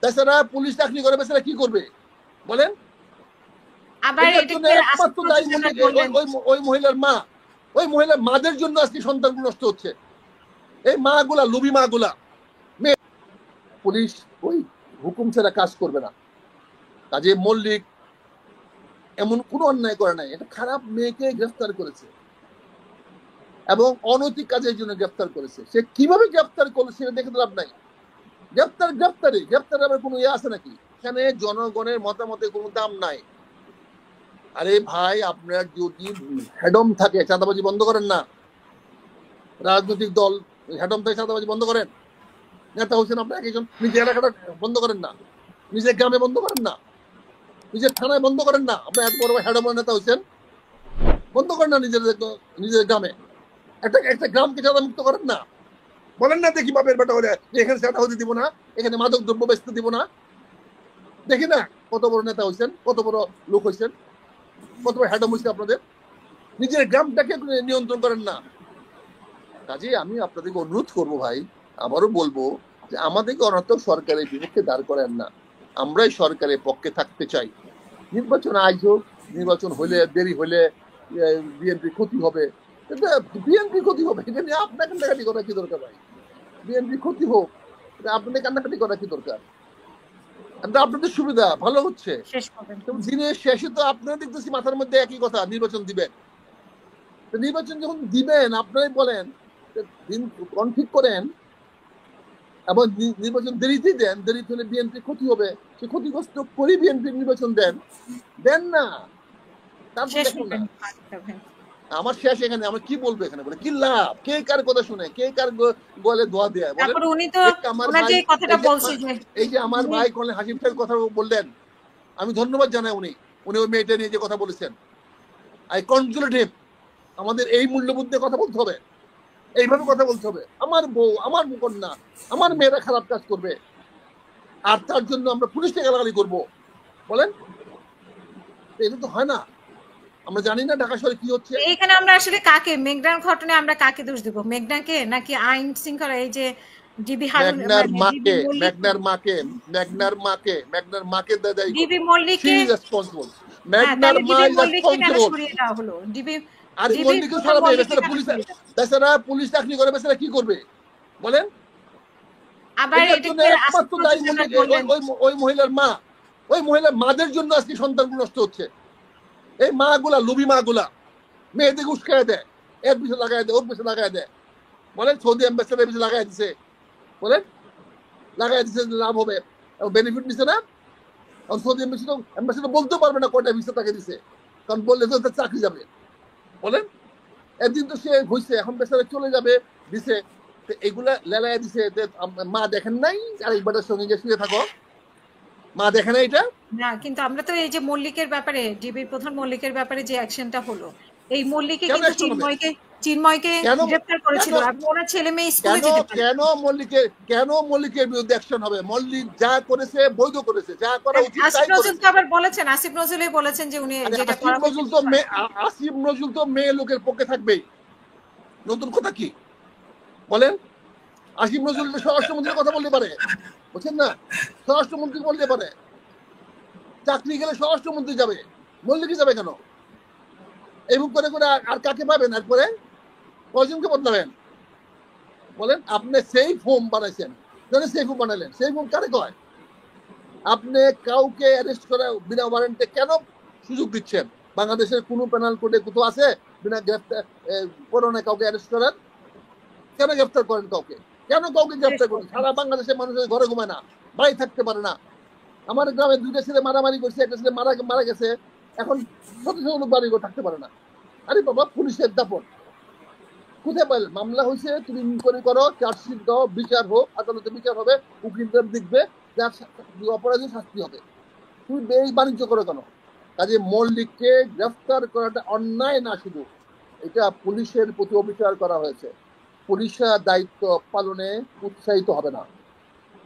তাছাড়া পুলিশ চাকরি করে বেচারা কি করবে বলেন? আবার একমাত্র দায়ী ওই মহিলার মা, ওই মহিলার মাদের জন্য আজকে সন্তান নষ্ট হচ্ছে। এই মা গুলা, লুবি মা গুলা। পুলিশ ওই হুকুম ছাড়া কাজ করবে না। কাজে মল্লিক এমন কোনো অন্যায় করে নাই, এটা খারাপ মেয়েকে গ্রেফতার করেছে এবং অনৈতিক কাজের জন্য গ্রেফতার করেছে। সে কিভাবে গ্রেফতার করলো সেটা দেখে লাভ নাই। গ্রেফতারে আবার কোনো ইয়ে আছে নাকি? এখানে জনগণের মতামতের কোনো দাম নাই। আরে ভাই, আপনার যদি হেডম থাকে, চাঁদাবাজি বন্ধ করেন না। রাজনৈতিক দল হেডম থেকে চাঁদাবাজি বন্ধ করেন। নেতা হচ্ছেন আপনার একজন, নিজের এলাকাটা বন্ধ করেন না, নিজের গ্রামে বন্ধ করেন না, নিজের থানায় বন্ধ করেন না। আপনার এত বড় হেডম নেতা হচ্ছেন, বন্ধ করেন না নিজের গ্রামে। একটা গ্রামকে চাঁদা মুক্ত করেন না। বলেন না দেখি বাপের বেটা হলে এখানে চাঁদা হতে দিব না, এখানে মাদক দ্রব্য বেচতে দিব না। দেখি না কত বড় নেতা হয়েছেন, কত বড় লোক হয়েছেন, কত বড় হেডম হয়েছে আপনাদের। নিজের গ্রামটাকে নিয়ন্ত্রণ করেন না। কাজে আমি আপনাদেরকে অনুরোধ করবো ভাই, আবারও বলবো যে আমাদেরকে অনর্থক সরকারের বিপক্ষে দাঁড় করেন না। আমরাই সরকারের পক্ষে থাকতে চাই। নির্বাচন আজ হোক, নির্বাচন হলে দেরি হলে বিএনপি ক্ষতি হবে, বিএনপি ক্ষতি হবে, এটা নিয়ে আপনার কান্নাকাটি করা কি দরকার ভাই? বিএনপি ক্ষতি হোক, আপনাদের কান্নাকাটি করা কি দরকার? আপনাদের সুবিধা ভালো হচ্ছে, দিনের শেষে তো আপনারা দেখতেছি মাথার মধ্যে একই কথা, নির্বাচন দিবেন। নির্বাচন যখন দিবেন আপনারাই বলেন, দিন ঠিক করেন এবং নির্বাচন দেরিতে দেন। দেরিতে হলে বিএনপি ক্ষতি হবে, সে ক্ষতিগ্রস্ত করে বিএনপি নির্বাচন দেন না। তারপর দেখুন না। আমার শেষ এখানে, আমার কি বলবো এখানে, বলে কি লাভ? কে কার কথা শুনে, কে কার গলে দোয়া দেয়? এই যে আমার ভাই কলেন হাসিম সাহেব কথা বললেন, আমি ধন্যবাদ জানাই। উনি ওই মেয়েটা নিয়ে যে কথা বলেছেন, আই কনগ্রাচুলেট হিম। আমাদের এই মূল্যবোধ নিয়ে কথা বলতে হবে, এইভাবে কথা বলতে হবে। আমার বউ, আমার কন্যা, আমার মেয়েরা খারাপ কাজ করবে আর তার জন্য আমরা পুলিশকে গালাগালি করবো? বলেন, এটা তো হয় না। আমরা জানি না ঢাকা শহরে কি হচ্ছে। এখানে আমরা আসলে কাকে, মেঘনার ঘটনায় আমরা কাকে দোষ দেব? মেঘনাকে নাকি আইন শৃঙ্খলা, এই যে ডিবি হারুন, মেঘনার মাকে দাদাই ডিবি মল্লিককে রেসপন্সিবল। মেঘনার মা রেসপন্সিবল। ডিবি আর মল্লিককে সরাবে। বেচারা পুলিশ চাকরি করে, বেচারা কি করবে বলেন? আবার একমাত্র দায়ী ওই মহিলার মা, ওই মহিলার মাদের জন্য আজকে সন্তান নষ্ট হচ্ছে। এই মা গুলা, লুবি মা গুলা মেয়েদের উস্কায় দেয়, এর পিছনে লাগাই দেয়, ওর পিছনে লাগাই দেয়। বলেন সৌদি অ্যাম্বাসেডার পিছনে লাগাই দিছে, বলেন লাগাই দিছে, লাভ হবে, বেনিফিট দিছে না? সৌদি অ্যাম্বাসেডার বলতে পারবে না কয়টা ভিসা তাকে দিছে, কারণ বললে তো তার চাকরি যাবে। বলেন, একদিন তো সে হয়েছে, এখন বেচারা চলে যাবে দিছে। এগুলা লেলায় দিছে। মা দেখেন নাই আরেকবারের সঙ্গে যে শুয়ে থাকো, মা দেখে না এটা না? কিন্তু আমরা তো এই যে মল্লিকের ব্যাপারে, ডিবির প্রধান মল্লিকের ব্যাপারে যে অ্যাকশনটা হলো, এই মল্লিকে কিন্তু চিন্ময়কে গ্রেফতার করেছিল এবং ওনার ছেলে মেয়ে স্কুলে যেতে পারে। কেন মল্লিকের বিরুদ্ধে অ্যাকশন হবে? মল্লিক যা করেছে বৈধ করেছে, যা করা উচিত তাই করেছে। আসিফ নজরুল তো আবার বলেছেন, আসিফ নজরুলই বলেছেন যে উনি যেটা করা উচিত। আসিফ নজরুল তো মেয়ে লোকের পক্ষে থাকবেই। নতুন কথা কি বলেন? আসিফ নজরুল স্বরাষ্ট্রমন্ত্রীর কথা বলতে পারে, বুঝছেন না? স্বরাষ্ট্রমন্ত্রী বলতে পারে, চাকরি গেলে স্বরাষ্ট্রমন্ত্রী যাবে, মল্লিকই যাবে কেন? এইভাবে করে করে আর কাকে পাবেন? এরপরে কয়জনকে বদলাবেন বলেন? আপনি সেফ হোম বানাইছেন, সেফ হোম বানাইলেন। সেফ হোম কারে কয়? আপনি কাউকে অ্যারেস্ট করা বিনা ওয়ারেন্টে কেন সুযোগ দিচ্ছেন? বাংলাদেশের কোন পেনাল কোডে কোথাও আছে বিনা গ্রেফতার করোনা কাউকে অ্যারেস্ট করার? কেন গ্রেফতার করেন কাউকে? কেন কাউকে গ্রেফতার করেন? সারা বাংলাদেশের মানুষের ঘরে ঘুমায় না, বাড়ি থাকতে পারে না। আমার গ্রামে 2টা ছেলে মারামারি করছে, একটা ছেলে মারা গেছে, এখন শত শত লোক বাড়ি থাকতে পারে না। আরে বাবা, পুলিশের দাপট কোথায় পাইল? মামলা হয়েছে, তুমি ইনকোয়ারি করো, চার্জশিট দাও, বিচার হোক, আদালতে বিচার হবে, উকিলরা দেখবে, যার অপরাধী শাস্তি হবে। তুমি এই বাণিজ্য করো কেন? কাজে মল্লিককে গ্রেফতার করাটা অন্যায় না, শুধু এটা পুলিশের প্রতি অবিচার করা হয়েছে। পুলিশরা দায়িত্ব পালনে উৎসাহিত হবে না।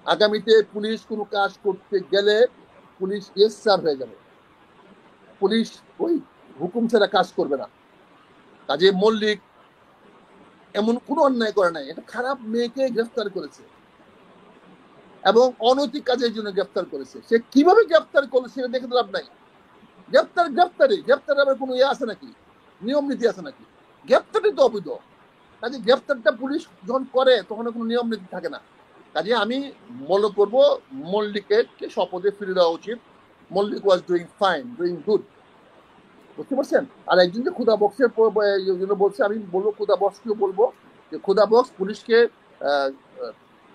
আগামীতে পুলিশ কোনো কাজ করতে গেলে পুলিশ এসআর হয়ে যাবে, পুলিশ ওই হুকুম ছাড়া কাজ করবে না। কাজে মল্লিক এমন কোনো অন্যায় করে নাই, এটা খারাপ মেয়েকে গ্রেফতার করেছে এবং অনৈতিক কাজের জন্য গ্রেফতার করেছে। সে কিভাবে গ্রেফতার করলো সেটা দেখে লাভ নাই। গ্রেফতারে আবার কোনো ইয়ে আছে নাকি, নিয়ম নীতি আছে নাকি? গ্রেফতারই তো অবৈধ। কাজে গ্রেফতারটা পুলিশ যখন করে তখন কোনো নিয়ম নীতি থাকে না। কাজে আমি মনে করবো মল্লিককে শপথে ফিরে দেওয়া উচিত। Mallick was doing fine, doing good, বুঝতে পারছেন? আর একজন যে খুদা বক্সের জন্য বলছে, আমি বলবো খুদা বক্সকেও বলবো যে খুদা বক্স পুলিশকে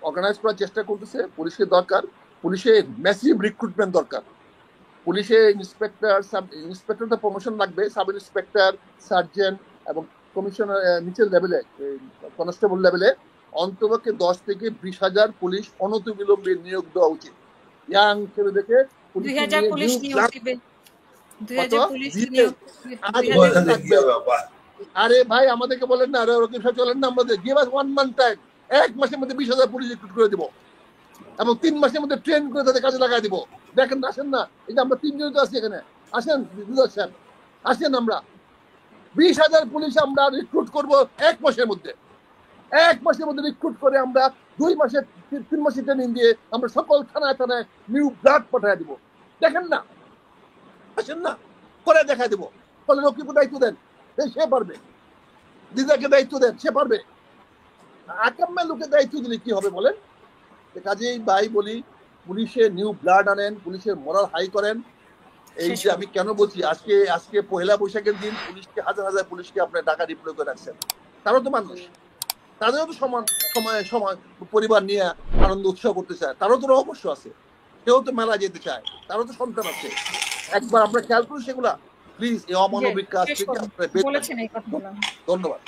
অর্গানাইজ করার চেষ্টা করতেছে। পুলিশকে দরকার, পুলিশে ম্যাসিভ রিক্রুটমেন্ট দরকার। পুলিশে ইন্সপেক্টর তো প্রমোশন লাগবে, সাব ইন্সপেক্টর, সার্জেন্ট এবং কমিশনার নিচের লেভেলে, কনস্টেবল লেভেলে অন্তপক্ষে 10 থেকে 20,000 পুলিশ অনতিবিলম্বে নিয়োগ দেওয়া উচিত। ইয়াং ছেলেদেরকে আরে ভাই আমাদেরকে বলেন না, চলেন না, আমাদের গিভ আস 1 month টাইম, 1 মাসের মধ্যে 20,000 পুলিশ রিক্রুট করে দিব এবং 3 মাসের মধ্যে ট্রেন করে তাদের কাজে লাগাই দিব। দেখেন, আসেন না, এই যে আমরা 3 জন তো আছি এখানে, আসেন আসেন, আমরা 20,000 পুলিশ আমরা রিক্রুট করব 1 মাসের মধ্যে। 1 মাসের মধ্যে রিক্রুট করে আমরা 2 মাসের 3 মাসের ট্রেনিং দিয়ে আমরা সকল থানায় থানায় নিউ ব্লাড পাঠিয়ে দিব। দেখেন না, আসেন না, করে দেখা দিব। ফলে রকিবকে দায়িত্ব দেন, সে পারবে। দিদাকে দায়িত্ব দেন, সে পারবে। আকাম্মা লোকের দায়িত্ব দিলে কি হবে বলেন? কাজেই ভাই বলি, পুলিশে নিউ ব্লাড আনেন, পুলিশের মোরাল হাই করেন। এই যে আমি কেন বলছি, আজকে পহেলা বৈশাখের দিন পুলিশকে হাজার হাজার পুলিশকে আপনার ঢাকা ডিপ্লয় করে রাখছেন। তারও তো মানুষ, তাদেরও তো সময় পরিবার নিয়ে আনন্দ উৎসব করতে চায়, তারও তো অবশ্য আছে, কেউ তো মেলা যেতে চায়, তারও তো সন্তান আছে। একবার আমরা খেয়াল করি সেগুলা প্লিজ। এই অমানবিক কাজ থেকে ধন্যবাদ।